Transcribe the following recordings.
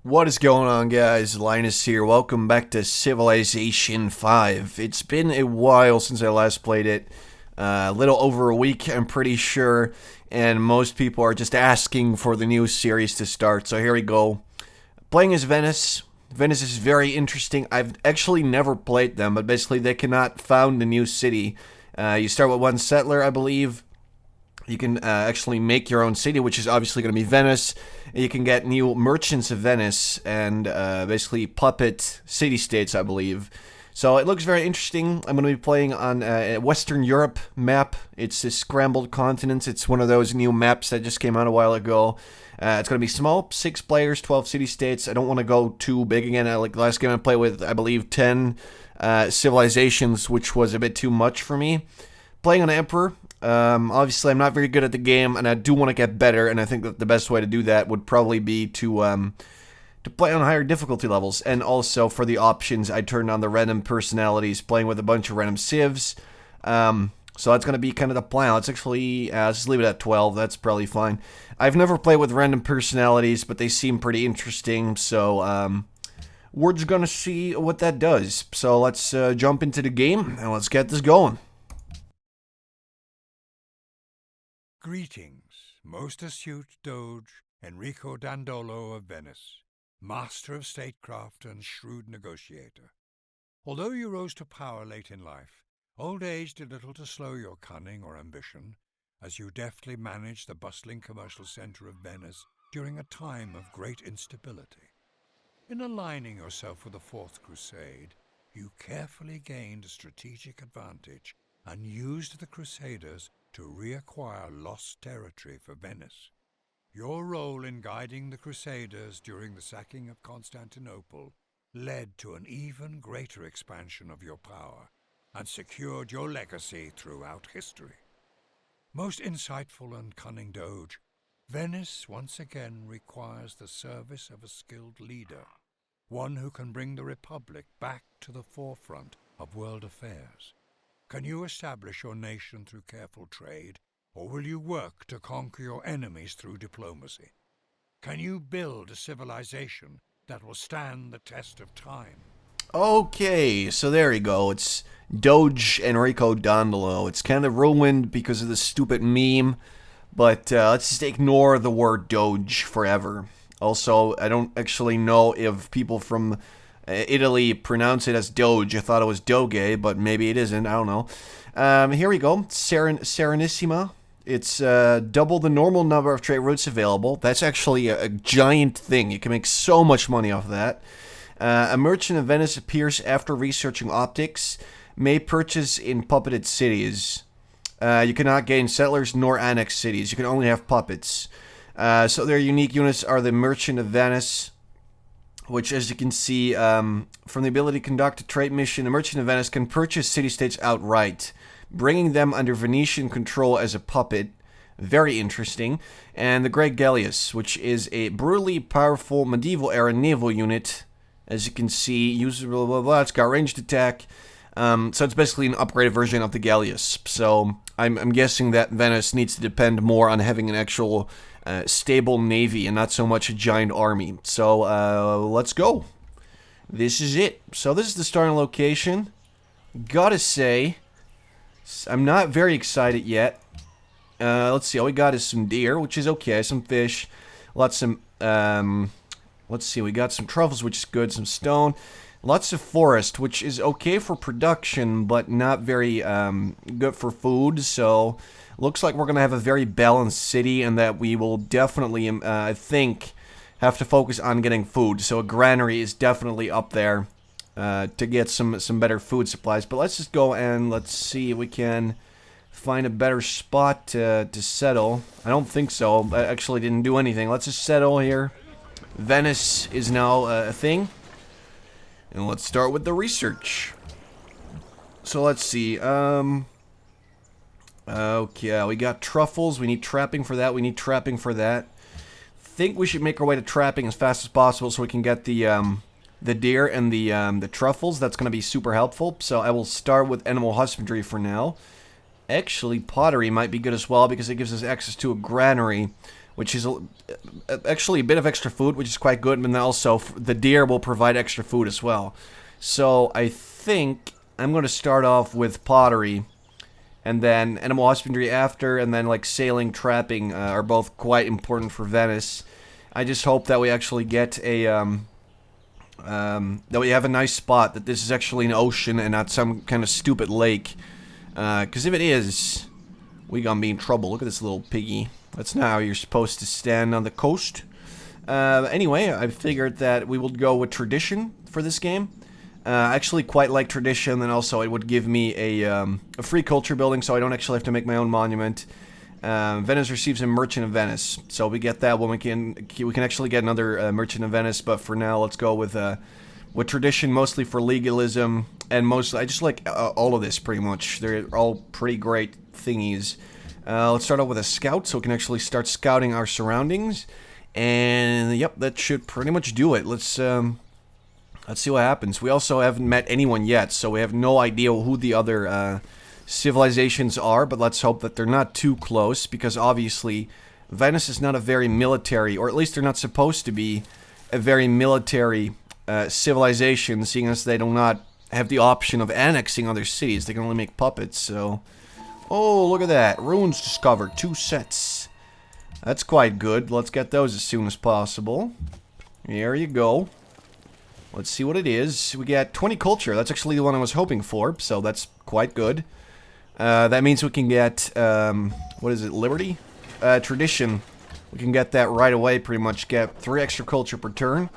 What is going on, guys? Linus here. Welcome back to Civilization 5. It's been a while since I last played it. A little over a week, I'm pretty sure. And most people are just asking for the new series to start. So here we go. Playing as Venice. Venice is very interesting. I've actually never played them, but basically they cannot found a new city. You start with one settler, I believe. You can actually make your own city, which is obviously going to be Venice. You can get new merchants of Venice and basically puppet city-states, I believe. So it looks very interesting. I'm going to be playing on a Western Europe map. It's a scrambled continent. It's one of those new maps that just came out a while ago. It's going to be small, 6 players, 12 city-states. I don't want to go too big again. Like the last game I played with, I believe, 10 civilizations, which was a bit too much for me. Playing on Emperor. Obviously, I'm not very good at the game, and I do want to get better, and I think that the best way to do that would probably be to play on higher difficulty levels. And also, for the options, I turned on the random personalities, playing with a bunch of random civs. So that's going to be kind of the plan. Let's actually, let's just leave it at 12. That's probably fine. I've never played with random personalities, but they seem pretty interesting, so we're just going to see what that does. So let's jump into the game, and let's get this going. Greetings, most astute Doge Enrico Dandolo of Venice, master of statecraft and shrewd negotiator. Although you rose to power late in life, old age did little to slow your cunning or ambition, as you deftly managed the bustling commercial center of Venice during a time of great instability. In aligning yourself with the Fourth Crusade, you carefully gained a strategic advantage and used the Crusaders to reacquire lost territory for Venice. Your role in guiding the Crusaders during the sacking of Constantinople led to an even greater expansion of your power and secured your legacy throughout history. Most insightful and cunning Doge, Venice once again requires the service of a skilled leader, one who can bring the Republic back to the forefront of world affairs. Can you establish your nation through careful trade, or will you work to conquer your enemies through diplomacy? Can you build a civilization that will stand the test of time? Okay, so there you go. It's Doge Enrico Dandolo. It's kind of ruined because of the stupid meme, but let's just ignore the word Doge forever. Also, I don't actually know if people from Italy pronounce it as Doge. I thought it was Doge, but maybe it isn't. I don't know. Here we go. Serenissima. It's double the normal number of trade routes available. That's actually a giant thing. You can make so much money off that. A merchant of Venice appears after researching optics. May purchase in puppeted cities. You cannot gain settlers nor annex cities. You can only have puppets. So their unique units are the Merchant of Venice, which, as you can see, from the ability to conduct a trade mission, a merchant of Venice can purchase city-states outright, bringing them under Venetian control as a puppet. Very interesting. And the Great Galleass, which is a brutally powerful medieval-era naval unit. As you can see, uses blah, blah, blah. It's got ranged attack. So it's basically an upgraded version of the Galleass. So I'm guessing that Venice needs to depend more on having an actual stable navy and not so much a giant army. So let's go. This is it. So this is the starting location. Gotta say, I'm not very excited yet. Let's see. All we got is some deer, which is okay. Some fish. Lots of let's see. We got some truffles, which is good. Some stone. Lots of forest, which is okay for production, but not very good for food. So looks like we're going to have a very balanced city, and that we will definitely, I think, have to focus on getting food. So a granary is definitely up there to get some better food supplies. But let's just go and let's see if we can find a better spot to settle. I don't think so. I actually didn't do anything. Let's just settle here. Venice is now a thing. And let's start with the research. So let's see. Okay, we got truffles. We need trapping for that. We need trapping for that. Think we should make our way to trapping as fast as possible so we can get the deer and the truffles. That's going to be super helpful. So I will start with animal husbandry for now. Actually, pottery might be good as well because it gives us access to a granary, which is actually a bit of extra food, which is quite good, and then also the deer will provide extra food as well. So I think I'm going to start off with pottery, and then animal husbandry after, and then like sailing, trapping are both quite important for Venice. I just hope that we actually get a that we have a nice spot, that this is actually an ocean and not some kind of stupid lake. Because if it is, we gonna be in trouble. Look at this little piggy. That's not how you're supposed to stand on the coast. Anyway, I figured that we would go with tradition for this game. I actually quite like tradition, and also it would give me a free culture building, so I don't actually have to make my own monument. Venice receives a Merchant of Venice, so we get that when we can actually get another Merchant of Venice. But for now, let's go with tradition, mostly for legalism, and mostly I just like all of this pretty much. They're all pretty great thingies. Let's start off with a scout, so we can actually start scouting our surroundings. And yep, that should pretty much do it. Let's see what happens. We also haven't met anyone yet, so we have no idea who the other civilizations are, but let's hope that they're not too close, because obviously Venice is not a very military, or at least they're not supposed to be a very military civilization, seeing as they do not have the option of annexing other cities. They can only make puppets, so... Oh, look at that. Ruins discovered. 2 sets. That's quite good. Let's get those as soon as possible. There you go. Let's see what it is. We got 20 culture. That's actually the one I was hoping for, so that's quite good. That means we can get, what is it, Liberty? Tradition. We can get that right away, pretty much. Get 3 extra culture per turn.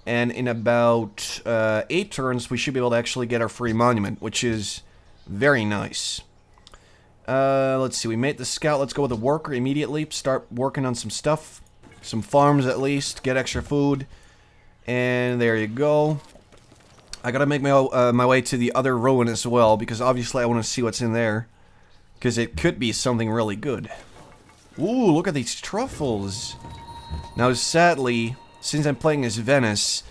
And in about 8 turns, we should be able to actually get our free monument, which is very nice. Let's see, we made the scout. Let's go with the worker immediately. Start working on some stuff. Some farms, at least. Get extra food. And there you go. I gotta make my way to the other ruin as well, because obviously I want to see what's in there. Because it could be something really good. Ooh, look at these truffles. Now, sadly, since I'm playing as Venice,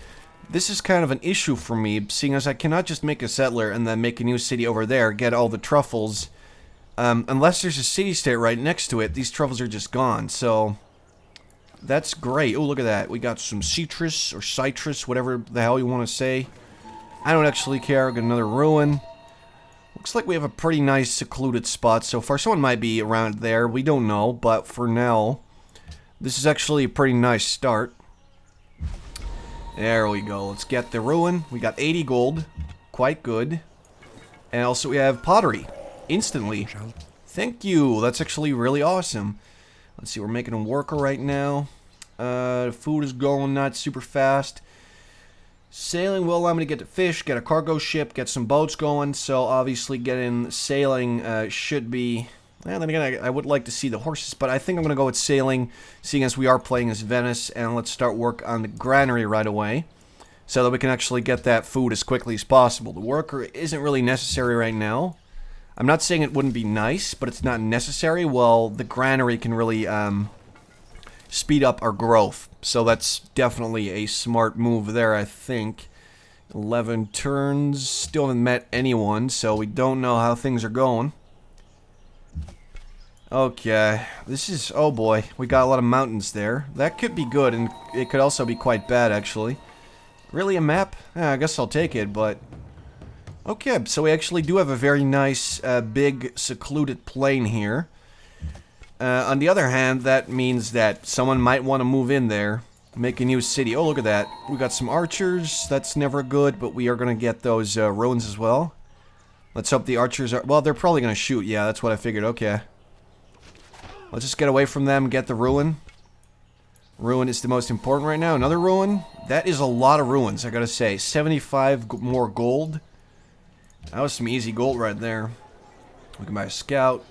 this is kind of an issue for me, seeing as I cannot just make a settler and then make a new city over there, get all the truffles. Unless there's a city-state right next to it, these truffles are just gone, so... That's great. Oh, look at that. We got some citrus, or citrus, whatever the hell you want to say. I don't actually care. We got another ruin. Looks like we have a pretty nice secluded spot so far. Someone might be around there. We don't know, but for now, this is actually a pretty nice start. There we go. Let's get the ruin. We got 80 gold. Quite good. And also we have pottery. Instantly. Thank you. That's actually really awesome. Let's see, we're making a worker right now. Food is going not super fast. Sailing will allow me to get to fish, get a cargo ship, get some boats going. So obviously getting sailing should be... Well, then again, I would like to see the horses, but I think I'm going to go with sailing, seeing as we are playing as Venice. And let's start work on the granary right away, so that we can actually get that food as quickly as possible. The worker isn't really necessary right now. I'm not saying it wouldn't be nice, but it's not necessary. Well, the granary can really speed up our growth. So that's definitely a smart move there, I think. 11 turns. Still haven't met anyone, so we don't know how things are going. Okay. This is... Oh boy. We got a lot of mountains there. That could be good, and it could also be quite bad, actually. Really, a map? I guess I'll take it, but... Okay, so we actually do have a very nice, big, secluded plain here. On the other hand, that means that someone might want to move in there, make a new city. Oh, look at that. We got some archers. That's never good, but we are going to get those ruins as well. Let's hope the archers are... Well, they're probably going to shoot. Yeah, that's what I figured. Okay. Let's just get away from them, get the ruin. Ruin is the most important right now. Another ruin? That is a lot of ruins, I gotta say. 75 more gold. That was some easy gold right there. We can buy a scout.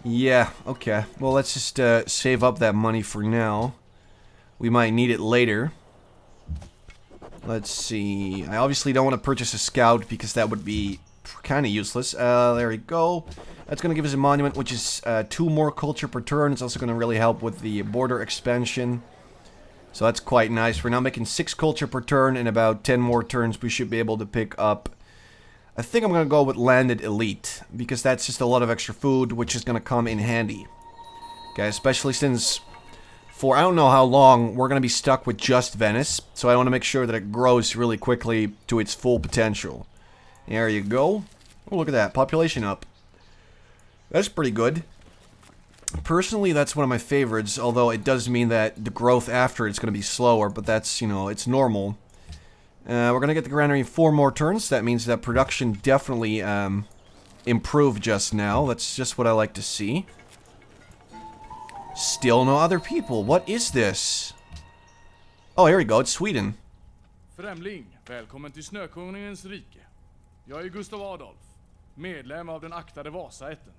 Yeah, okay. Well, let's just save up that money for now. We might need it later. Let's see. I obviously don't want to purchase a scout because that would be kind of useless. There we go. That's going to give us a monument, which is 2 more culture per turn. It's also going to really help with the border expansion. So that's quite nice. We're now making 6 culture per turn. In about 10 more turns, we should be able to pick up... I think I'm going to go with Landed Elite, because that's just a lot of extra food, which is going to come in handy. Okay, especially since for I don't know how long we're going to be stuck with just Venice, so I want to make sure that it grows really quickly to its full potential. There you go. Oh, look at that. Population up. That's pretty good. Personally, that's one of my favorites, although it does mean that the growth after it's going to be slower, but that's, you know, it's normal. We're going to get the granary in 4 more turns. That means that production definitely improved just now. That's just what I like to see. Still no other people. What is this? Oh, here we go. It's Sweden. Främling, välkommen till Snökonungens rike. Jag är Gustav Adolf, medlem av den aktade Vasaätten.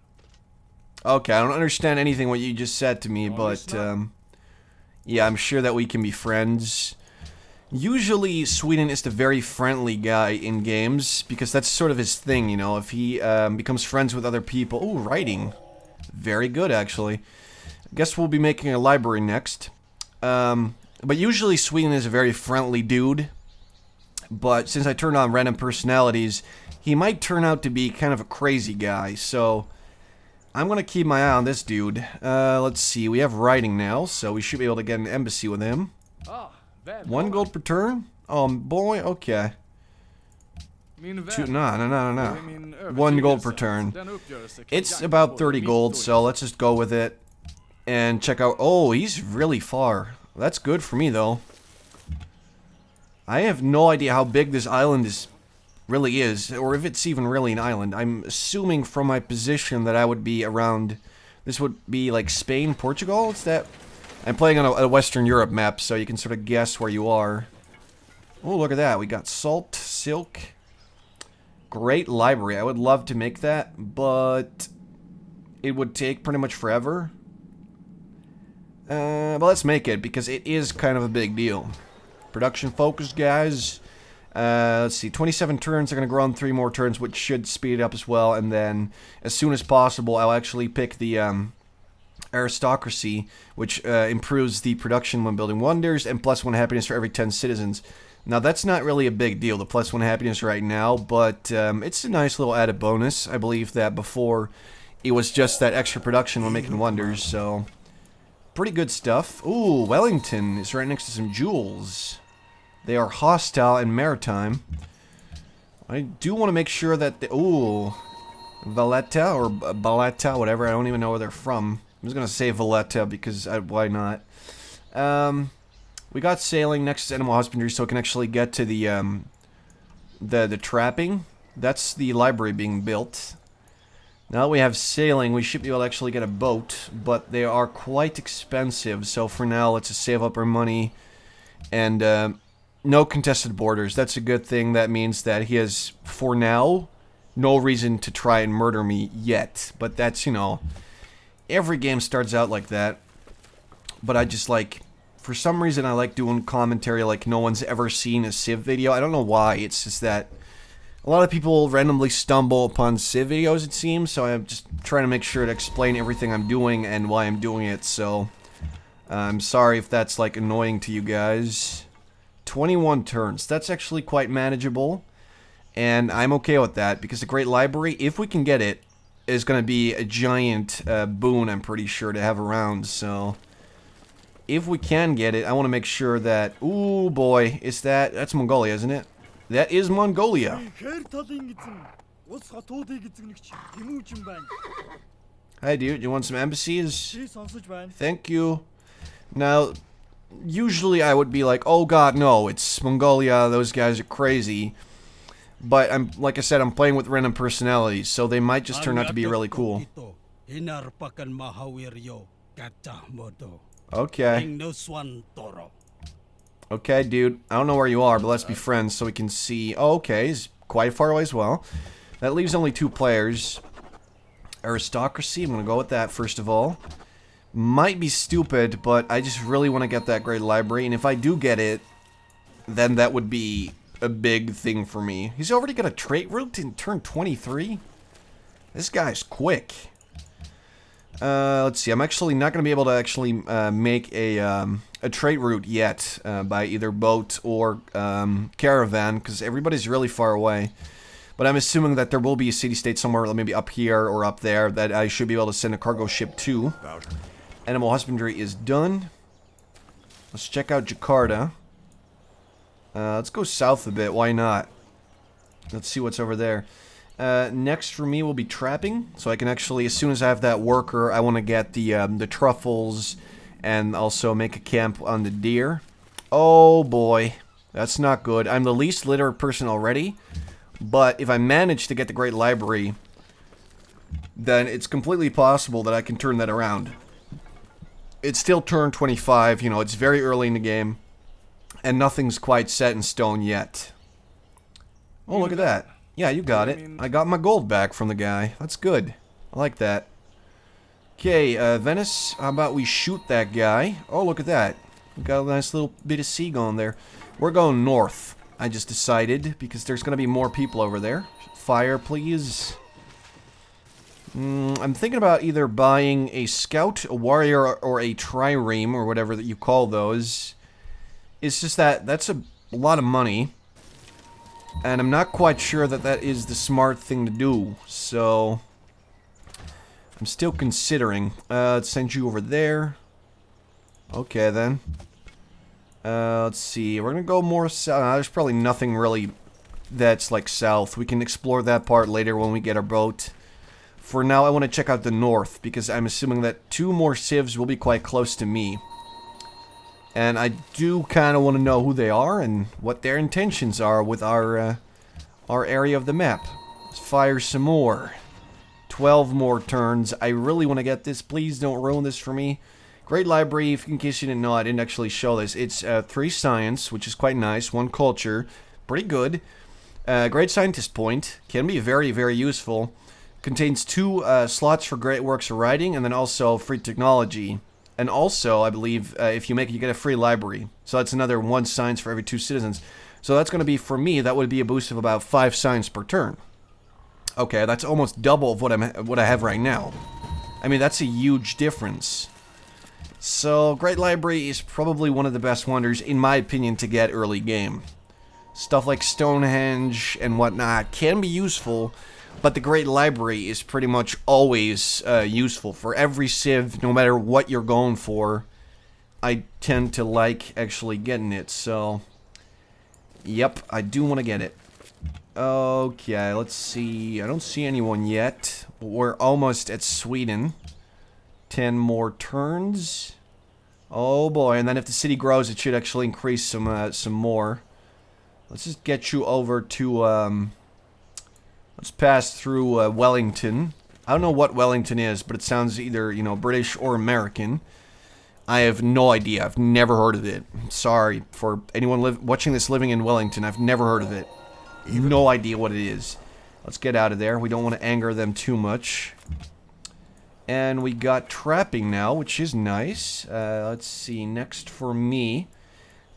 Okay, I don't understand anything what you just said to me, but yeah, I'm sure that we can be friends. Usually, Sweden is the very friendly guy in games, because that's sort of his thing, you know, if he becomes friends with other people. Ooh, writing. Very good, actually. I guess we'll be making a library next. But usually, Sweden is a very friendly dude, but since I turned on random personalities, he might turn out to be kind of a crazy guy, so I'm going to keep my eye on this dude. Let's see, we have writing now, so we should be able to get an embassy with him. 1 gold per turn? Oh boy, okay. No. 1 gold per turn. It's about 30 gold, so let's just go with it. And check out... Oh, he's really far. That's good for me, though. I have no idea how big this island really is, or if it's even really an island. I'm assuming from my position that I would be around... This would be like Spain, Portugal? Is that... I'm playing on a Western Europe map, so you can sort of guess where you are. Oh, look at that. We got salt, silk. Great library. I would love to make that, but it would take pretty much forever. But let's make it, because it is kind of a big deal. Production focus, guys. Let's see. 27 turns are going to grow on 3 more turns, which should speed it up as well. And then, as soon as possible, I'll actually pick the... aristocracy, which improves the production when building wonders, and +1 happiness for every 10 citizens. Now, that's not really a big deal, the +1 happiness right now, but it's a nice little added bonus. I believe that before, it was just that extra production when making wonders, so... Pretty good stuff. Ooh, Wellington is right next to some jewels. They are hostile and maritime. I do want to make sure that the... Ooh... Valletta, or Baletta, whatever, I don't even know where they're from. I'm just going to say Valletta because why not? We got sailing next to animal husbandry, so we can actually get to the trapping. That's the library being built. Now that we have sailing, we should be able to actually get a boat, but they are quite expensive. So for now, let's just save up our money. And no contested borders. That's a good thing. That means that he has, for now, no reason to try and murder me yet. But that's, you know... Every game starts out like that, but I just like, for some reason I like doing commentary like no one's ever seen a Civ video. I don't know why, it's just that a lot of people randomly stumble upon Civ videos, it seems, so I'm just trying to make sure to explain everything I'm doing and why I'm doing it, so I'm sorry if that's like annoying to you guys. 21 turns, that's actually quite manageable, and I'm okay with that, because the Great Library, if we can get it, is going to be a giant boon, I'm pretty sure, to have around, so... If we can get it, I want to make sure that... Ooh, boy, is that... That's Mongolia, isn't it? That is Mongolia! Hi, dude, you want some embassies? Thank you. Now, usually I would be like, oh god, no, it's Mongolia, those guys are crazy. But I'm, like I said, I'm playing with random personalities, so they might just turn out to be really cool. Okay. Okay, dude. I don't know where you are, but let's be friends so we can see... Oh, okay. He's quite far away as well. That leaves only 2 players. Aristocracy. I'm going to go with that first of all. Might be stupid, but I just really want to get that Great Library, and if I do get it, then that would be... a big thing for me. He's already got a trait route in turn 23? This guy's quick. Let's see. I'm actually not going to be able to actually make a trait route yet by either boat or caravan, because everybody's really far away. But I'm assuming that there will be a city-state somewhere, maybe up here or up there, that I should be able to send a cargo ship to. Animal husbandry is done. Let's check out Jakarta. Let's go south a bit. Why not? Let's see what's over there. Next for me will be trapping. So I can actually, as soon as I have that worker, I want to get the truffles and also make a camp on the deer. Oh boy. That's not good. I'm the least literate person already. But if I manage to get the Great Library, then it's completely possible that I can turn that around. It's still turn 25, you know, it's very early in the game. And nothing's quite set in stone yet. Oh, look at that. Yeah, you got it. I got my gold back from the guy. That's good. I like that. Okay, Venice, how about we shoot that guy? Oh, look at that. We got a nice little bit of sea going there. We're going north, I just decided, because there's going to be more people over there. Fire, please. I'm thinking about either buying a scout, a warrior, or a trireme, or whatever that you call those. It's just that that's a lot of money. And I'm not quite sure that that is the smart thing to do. So, I'm still considering. Let's send you over there. Okay, then. Let's see. We're going to go more south. There's probably nothing really that's like south. We can explore that part later when we get our boat. For now, I want to check out the north, because I'm assuming that 2 more civs will be quite close to me. And I do kind of want to know who they are and what their intentions are with our area of the map. Let's fire some more. 12 more turns. I really want to get this. Please don't ruin this for me. Great Library, in case you didn't know, I didn't actually show this. It's 3 science, which is quite nice. 1 culture. Pretty good. Great Scientist Point. Can be very, very useful. Contains 2 slots for great works of writing, and then also free technology. And also, I believe, if you make it, you get a free library. So that's another 1 science for every 2 citizens. So that's going to be, for me, that would be a boost of about 5 science per turn. Okay, that's almost double of what I have right now. I mean, that's a huge difference. So, Great Library is probably one of the best wonders, in my opinion, to get early game. Stuff like Stonehenge and whatnot can be useful, but the Great Library is pretty much always useful for every civ, no matter what you're going for. I tend to like actually getting it, so... Yep, I do want to get it. Okay, let's see. I don't see anyone yet, but we're almost at Sweden. 10 more turns. Oh boy, and then if the city grows, it should actually increase some more. Let's just get you over to, let's pass through Wellington. I don't know what Wellington is, but it sounds either, you know, British or American. I have no idea. I've never heard of it. Sorry for anyone watching this living in Wellington. I've never heard of it. No idea what it is. Let's get out of there. We don't want to anger them too much. And we got trapping now, which is nice. Let's see. Next for me,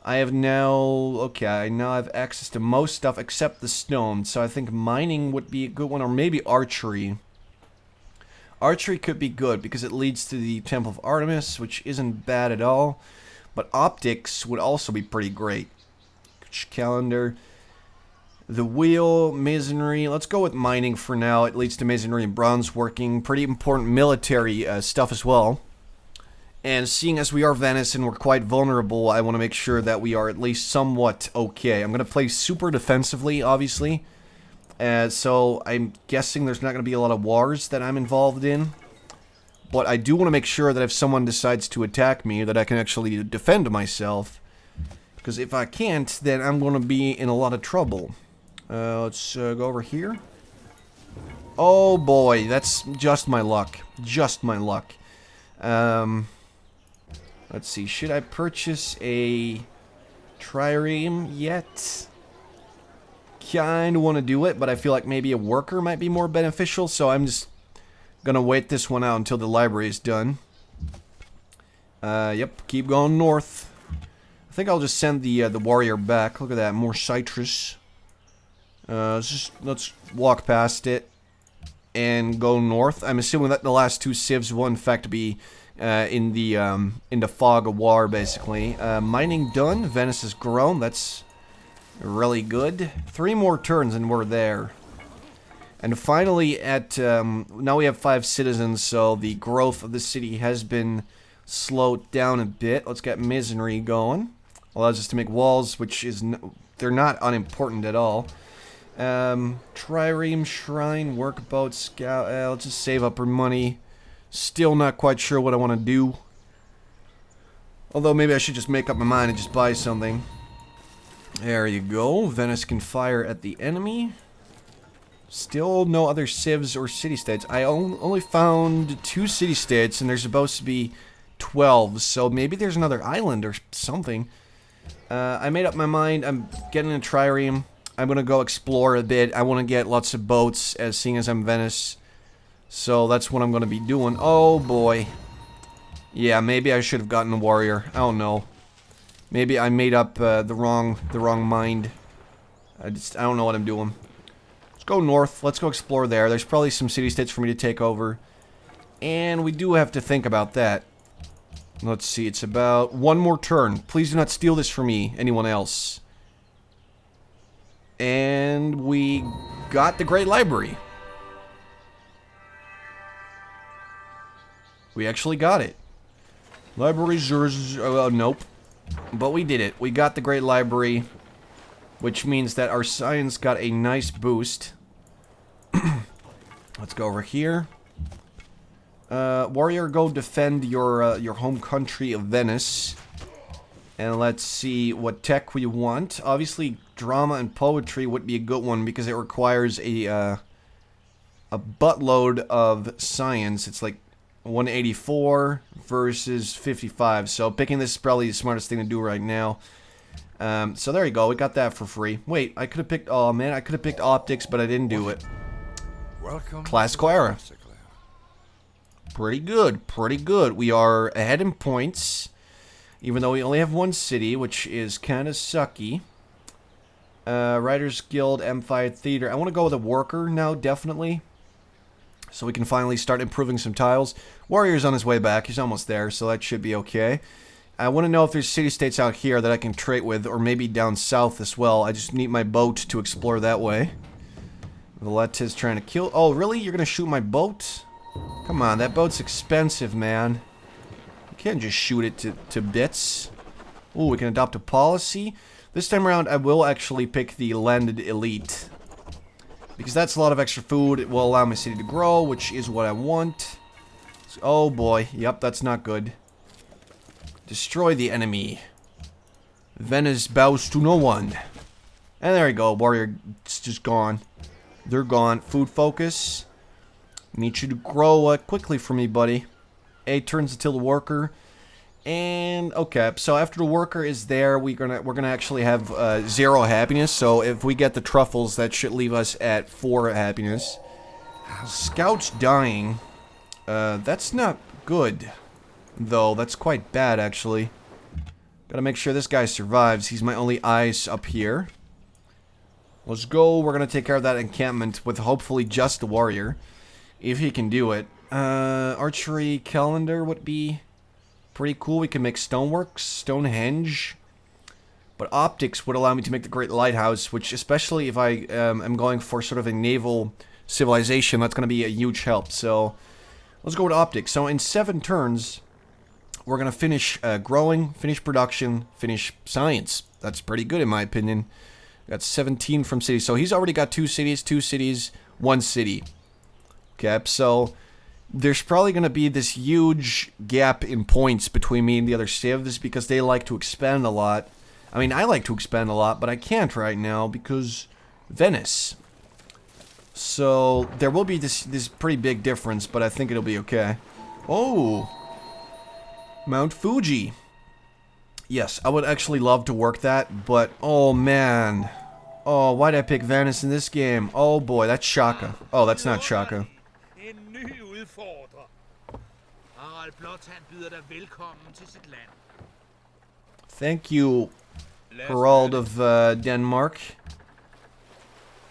I have now... Okay, I now have access to most stuff except the stone. So I think mining would be a good one, or maybe archery. Archery could be good because it leads to the Temple of Artemis, which isn't bad at all. But optics would also be pretty great. Calendar. The wheel, masonry. Let's go with mining for now. It leads to masonry and bronze working. Pretty important military stuff as well. And seeing as we are Venice and we're quite vulnerable, I want to make sure that we are at least somewhat okay. I'm going to play super defensively, obviously. So I'm guessing there's not going to be a lot of wars that I'm involved in. But I do want to make sure that if someone decides to attack me, that I can actually defend myself. Because if I can't, then I'm going to be in a lot of trouble. Let's go over here. Oh boy, that's just my luck. Just my luck. Let's see, should I purchase a trireme yet? Kinda want to do it, but I feel like maybe a worker might be more beneficial, so I'm just gonna wait this one out until the library is done. Yep, keep going north. I think I'll just send the warrior back. Look at that, more citrus. Let's walk past it and go north. I'm assuming that the last 2 civs will in fact be in the fog of war, basically. Mining done. Venice has grown. That's really good. 3 more turns and we're there. And finally, at now we have 5 citizens, so the growth of the city has been slow it down a bit. Let's get masonry going. Allows us to make walls, which is they're not unimportant at all. Trireme, shrine, workboat, scout. Let's just save up our money. Still not quite sure what I want to do. Although maybe I should just make up my mind and just buy something. There you go. Venice can fire at the enemy. Still no other civs or city-states. I only found 2 city-states, and there's supposed to be 12. So maybe there's another island or something. I made up my mind. I'm getting a trireme. I'm going to go explore a bit. I want to get lots of boats, seeing as I'm Venice. So that's what I'm going to be doing. Oh, boy. Yeah, maybe I should have gotten a warrior. I don't know. Maybe I made up the wrong mind. I don't know what I'm doing. Let's go north. Let's go explore there. There's probably some city-states for me to take over. And we do have to think about that. Let's see, it's about 1 more turn. Please do not steal this from me, anyone else. And we got the Great Library. We actually got it. Libraries are... nope. But we did it. We got the Great Library, which means that our science got a nice boost. Let's go over here. Warrior, go defend your home country of Venice. And let's see what tech we want. Obviously, drama and poetry would be a good one because it requires a buttload of science. It's like 184 versus 55. So picking this is probably the smartest thing to do right now. So there you go. We got that for free. Wait, I could have picked... oh, man. I could have picked optics, but I didn't do it. Welcome. Classical era. Pretty good. Pretty good. We are ahead in points. Even though we only have 1 city, which is kind of sucky. Writers Guild, M5 Theater. I want to go with a worker now, definitely. So we can finally start improving some tiles. Warrior's on his way back. He's almost there, so that should be okay. I want to know if there's city-states out here that I can trade with, or maybe down south as well. I just need my boat to explore that way. Valetta's trying to kill... oh, really? You're going to shoot my boat? Come on, that boat's expensive, man. You can't just shoot it to bits. Ooh, we can adopt a policy. This time around, I will actually pick the landed elite. Because that's a lot of extra food. It will allow my city to grow, which is what I want. So, oh boy. Yep, that's not good. Destroy the enemy. Venice bows to no one. And there you go. Warrior, it's just gone. They're gone. Food focus. Need you to grow quickly for me, buddy. 8 turns until the worker. And okay, so after the worker is there, we're gonna actually have 0 happiness. So if we get the truffles, that should leave us at 4 happiness. Scout's dying. That's not good, though. That's quite bad, actually. Gotta make sure this guy survives. He's my only eyes up here. Let's go. We're gonna take care of that encampment with hopefully just the warrior, if he can do it. Archery calendar would be pretty cool. We can make stoneworks, Stonehenge. But optics would allow me to make the Great Lighthouse, which especially if I am going for sort of a naval civilization, that's going to be a huge help. So let's go with optics. So in 7 turns, we're going to finish growing, finish production, finish science. That's pretty good in my opinion. Got 17 from cities. So he's already got 2 cities, 1 city. Okay, so there's probably going to be this huge gap in points between me and the other civs because they like to expand a lot. I mean, I like to expand a lot, but I can't right now because Venice. So there will be this pretty big difference, but I think it'll be okay. Oh, Mount Fuji. Yes, I would actually love to work that, but oh man. Oh, why'd I pick Venice in this game? Oh boy, that's Shaka. Oh, that's not Shaka. Thank you, Herald of Denmark.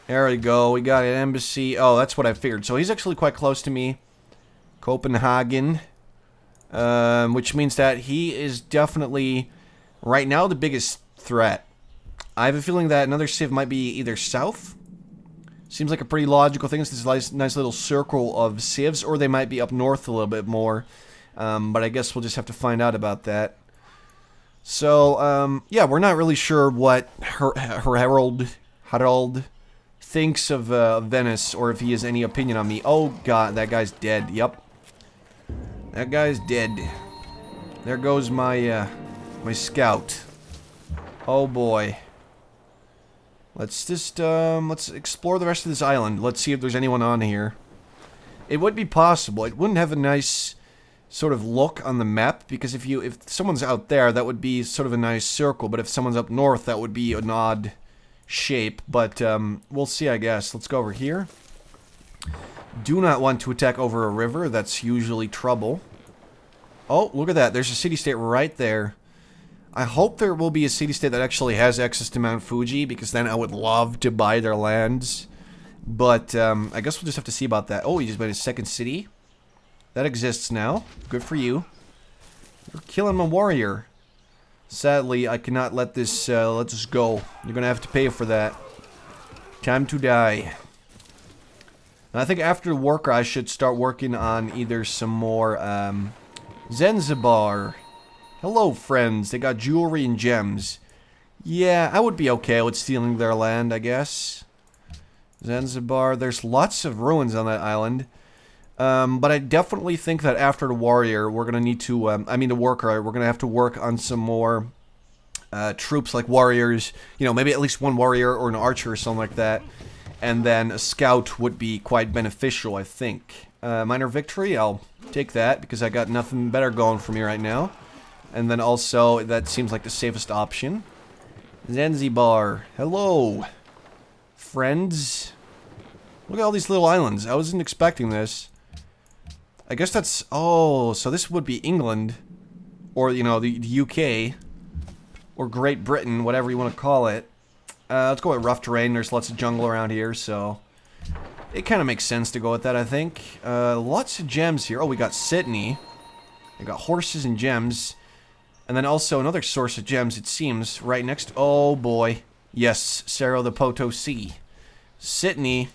There we go. We got an embassy. Oh, that's what I figured. So he's actually quite close to me. Copenhagen. Which means that he is definitely, right now, the biggest threat. I have a feeling that another civ might be either south. Seems like a pretty logical thing. It's this nice little circle of civs. Or they might be up north a little bit more. But I guess we'll just have to find out about that. So, yeah, we're not really sure what Harold thinks of Venice, or if he has any opinion on me. Oh, God, that guy's dead. Yep. That guy's dead. There goes my, my scout. Oh, boy. Let's just, let's explore the rest of this island. Let's see if there's anyone on here. It would be possible. It wouldn't have a nice sort of look on the map, because if someone's out there, that would be sort of a nice circle, but if someone's up north, that would be an odd shape. But we'll see, I guess. Let's go over here. Do not want to attack over a river. That's usually trouble. Oh, look at that. There's a city-state right there. I hope there will be a city-state that actually has access to Mount Fuji, because then I would love to buy their lands. But I guess we'll just have to see about that. Oh, he just made a second city. That exists now. Good for you. You're killing my warrior. Sadly, I cannot let this go. You're gonna have to pay for that. Time to die. And I think after the worker, I should start working on either some more Zanzibar. Hello, friends. They got jewelry and gems. Yeah, I would be okay with stealing their land, I guess. Zanzibar. There's lots of ruins on that island. But I definitely think that after the warrior, we're going to need to, the worker, we're going to have to work on some more troops like warriors. You know, maybe at least one warrior or an archer or something like that. And then a scout would be quite beneficial, I think. Minor victory, I'll take that because I got nothing better going for me right now. And then also, that seems like the safest option. Zanzibar, hello, friends. Look at all these little islands. I wasn't expecting this. I guess that's... Oh, so this would be England. Or, you know, the UK. Or Great Britain, whatever you want to call it. Let's go with rough terrain. There's lots of jungle around here, so... It kind of makes sense to go with that, I think. Lots of gems here. Oh, we got Sydney. We got horses and gems. And then also another source of gems, it seems, right next... Oh, boy. Yes, Cerro de Potosi. Sydney.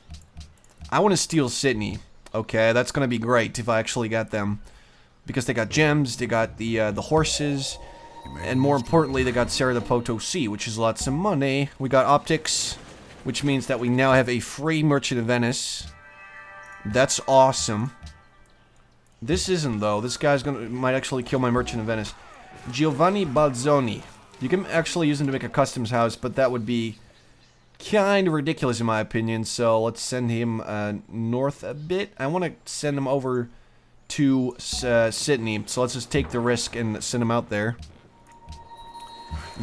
I want to steal Sydney. Okay, that's going to be great if I actually get them. Because they got gems, they got the horses, and more importantly, they got Cerro de Potosi, which is lots of money. We got optics, which means that we now have a free Merchant of Venice. That's awesome. This isn't, though. This guy's might actually kill my Merchant of Venice. Giovanni Balzoni. You can actually use him to make a customs house, but that would be kind of ridiculous in my opinion, so let's send him north a bit. I want to send him over to Sydney, so let's just take the risk and send him out there.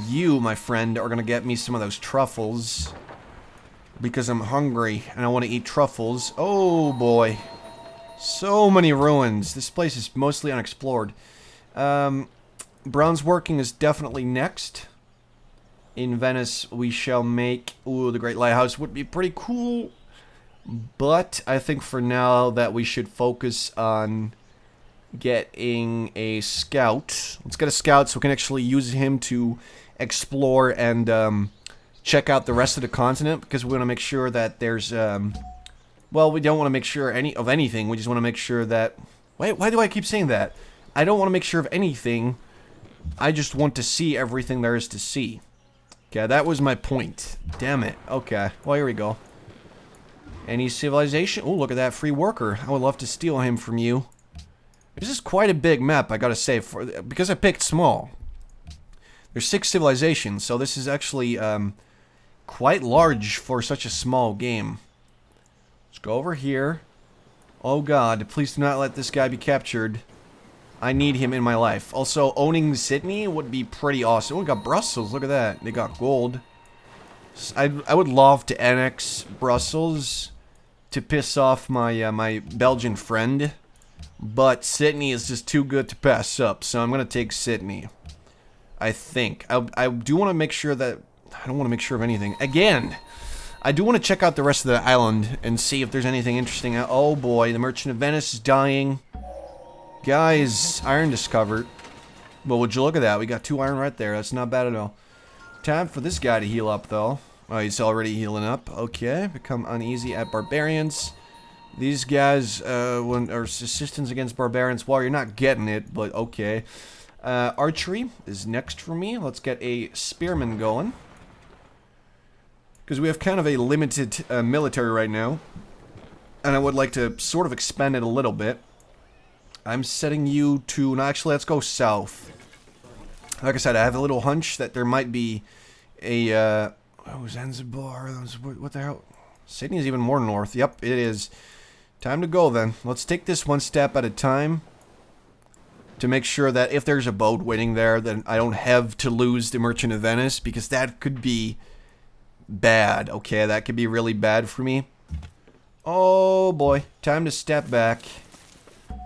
You, my friend, are going to get me some of those truffles, because I'm hungry, and I want to eat truffles. Oh, boy. So many ruins. This place is mostly unexplored. Bronze working is definitely next. In Venice, we shall make... Ooh, the Great Lighthouse would be pretty cool. But I think for now that we should focus on getting a scout. Let's get a scout so we can actually use him to explore and check out the rest of the continent. Because we want to make sure that there's... well, we don't want to make sure of anything. We just want to make sure that... Wait, why do I keep saying that? I don't want to make sure of anything. I just want to see everything there is to see. Okay, that was my point. Damn it. Okay, well, here we go. Any civilization? Oh, look at that free worker. I would love to steal him from you. This is quite a big map, I gotta say, because I picked small. There's 6 civilizations, so this is actually quite large for such a small game. Let's go over here. Oh god, please do not let this guy be captured. I need him in my life. Also, owning Sydney would be pretty awesome. Oh, we got Brussels. Look at that. They got gold. I would love to annex Brussels to piss off my my Belgian friend. But Sydney is just too good to pass up. So I'm going to take Sydney. I think. I do want to make sure that... I don't want to make sure of anything. Again! I do want to check out the rest of the island and see if there's anything interesting. Oh boy, the Merchant of Venice is dying. Guys, iron discovered. Well, would you look at that? We got 2 iron right there. That's not bad at all. Time for this guy to heal up, though. Oh, he's already healing up. Okay. Become uneasy at barbarians. These guys are assistance against barbarians. Well, you're not getting it, but okay. Archery is next for me. Let's get a spearman going. Because we have kind of a limited military right now. And I would like to sort of expand it a little bit. I'm setting you to... No, actually, let's go south. Like I said, I have a little hunch that there might be a... oh, Zanzibar. What the hell? Sydney is even more north. Yep, it is. Time to go, then. Let's take this one step at a time. To make sure that if there's a boat waiting there, then I don't have to lose the Merchant of Venice. Because that could be bad. Okay, that could be really bad for me. Oh, boy. Time to step back.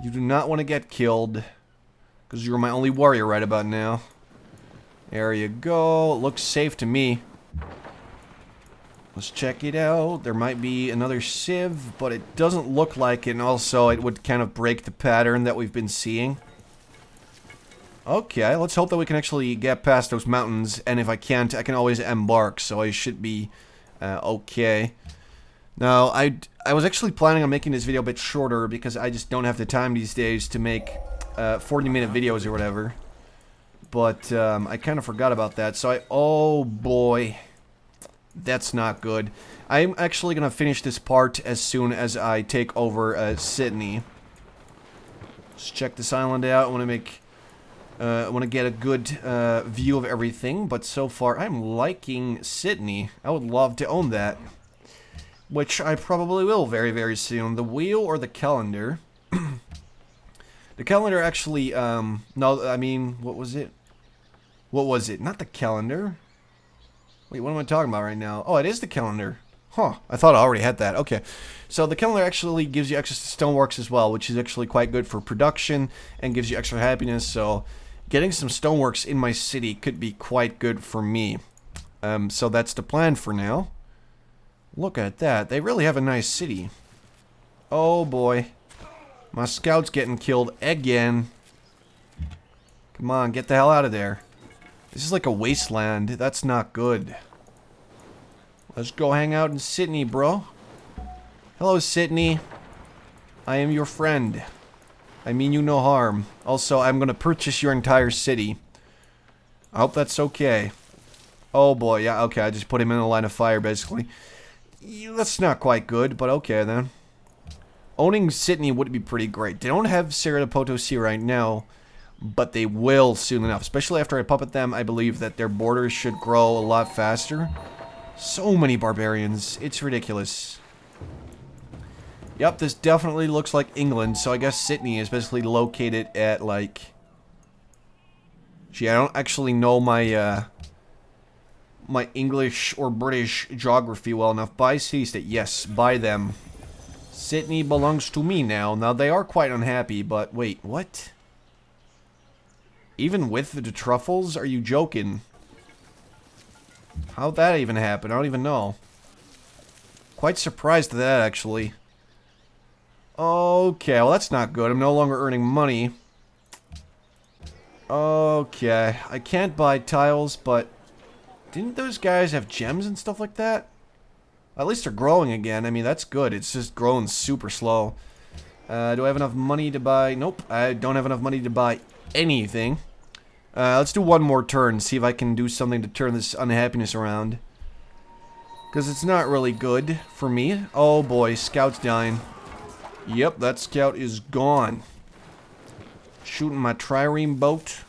You do not want to get killed. Because you're my only warrior right about now. There you go. Looks safe to me. Let's check it out. There might be another civ, but it doesn't look like it. And also, it would kind of break the pattern that we've been seeing. Okay, let's hope that we can actually get past those mountains. And if I can't, I can always embark. So I should be okay. Now, I was actually planning on making this video a bit shorter because I just don't have the time these days to make 40-minute videos or whatever. But I kind of forgot about that. So oh boy, that's not good. I'm actually going to finish this part as soon as I take over Sydney. Let's check this island out. I want to get a good view of everything. But so far, I'm liking Sydney. I would love to own that. Which I probably will very, very soon. The wheel or the calendar? The calendar actually, no, I mean, what was it? What was it? Not the calendar. Wait, what am I talking about right now? Oh, it is the calendar. Huh, I thought I already had that. Okay. So the calendar actually gives you access to stoneworks as well, which is actually quite good for production and gives you extra happiness. So getting some stoneworks in my city could be quite good for me. So that's the plan for now. Look at that. They really have a nice city. Oh boy. My scout's getting killed again. Come on, get the hell out of there. This is like a wasteland. That's not good. Let's go hang out in Sydney, bro. Hello, Sydney. I am your friend. I mean you no harm. Also, I'm gonna purchase your entire city. I hope that's okay. Oh boy, yeah, okay, I just put him in the line of fire, basically. That's not quite good, but okay then. Owning Sydney would be pretty great. They don't have Serra de Potosi right now, but they will soon enough. Especially after I puppet them, I believe that their borders should grow a lot faster. So many barbarians. It's ridiculous. Yep, this definitely looks like England, so I guess Sydney is basically located at, like... Gee, I don't actually know my, my English or British geography well enough. Buy city-state. Yes, buy them. Sydney belongs to me now. Now, they are quite unhappy, but wait, what? Even with the truffles? Are you joking? How'd that even happen? I don't even know. Quite surprised at that, actually. Okay, well, that's not good. I'm no longer earning money. Okay, I can't buy tiles, but... Didn't those guys have gems and stuff like that? At least they're growing again. I mean, that's good. It's just growing super slow. Do I have enough money to buy... Nope, I don't have enough money to buy anything. Let's do one more turn, see if I can do something to turn this unhappiness around. Because it's not really good for me. Oh boy, Scout's dying. Yep, that Scout is gone. Shooting my trireme boat.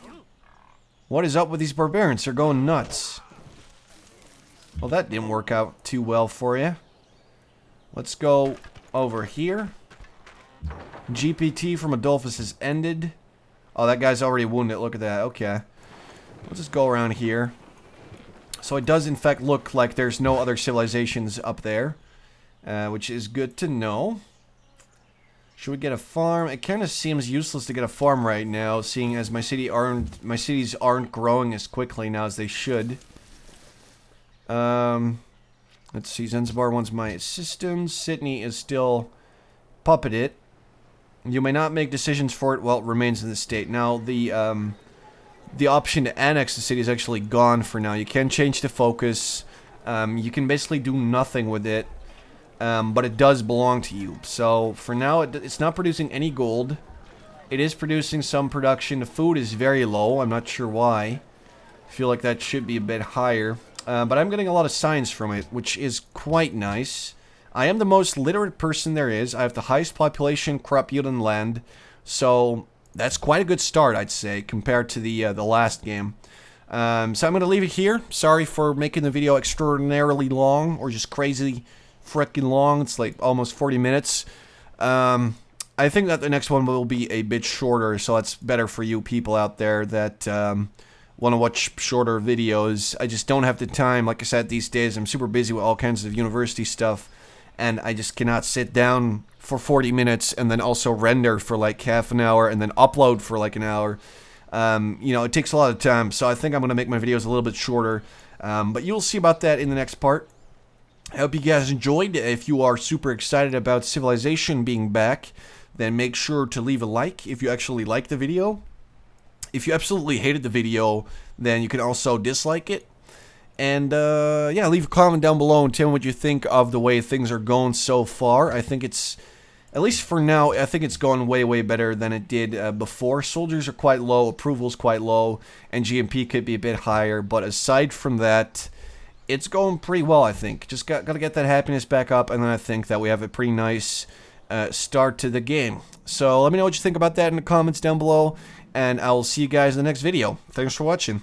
What is up with these barbarians? They're going nuts. Well, that didn't work out too well for you. Let's go over here. GPT from Adolphus has ended. Oh, that guy's already wounded. Look at that. Okay. Let's just go around here. So it does, in fact, look like there's no other civilizations up there. Which is good to know. Should we get a farm? It kind of seems useless to get a farm right now, seeing as my cities aren't growing as quickly now as they should. Let's see. Zanzibar wants my assistance. Sydney is still puppeted. You may not make decisions for it while it remains in the state. Now, the option to annex the city is actually gone for now. You can change the focus. You can basically do nothing with it. but it does belong to you. So for now, it's not producing any gold. It is producing some production. The food is very low. I'm not sure why. I feel like that should be a bit higher. But I'm getting a lot of science from it, which is quite nice. I am the most literate person there is. I have the highest population, crop yield, and land. So that's quite a good start, I'd say, compared to the last game. So I'm going to leave it here. Sorry for making the video extraordinarily long, or just crazy freaking long. It's like almost 40 minutes. I think that the next one will be a bit shorter, so that's better for you people out there that want to watch shorter videos. I just don't have the time. Like I said, these days I'm super busy with all kinds of university stuff, and I just cannot sit down for 40 minutes and then also render for like half an hour and then upload for like an hour. You know, it takes a lot of time, so I think I'm going to make my videos a little bit shorter. But you'll see about that in the next part. I hope you guys enjoyed. If you are super excited about Civilization being back, then make sure to leave a like if you actually like the video. If you absolutely hated the video, then you can also dislike it. And yeah, leave a comment down below and tell me what you think of the way things are going so far. I think it's, at least for now, I think it's going way, way better than it did before. Soldiers are quite low, approval's quite low, and GMP could be a bit higher. But aside from that, it's going pretty well, I think. Just got to get that happiness back up, and then I think that we have a pretty nice start to the game. So let me know what you think about that in the comments down below, and I will see you guys in the next video. Thanks for watching.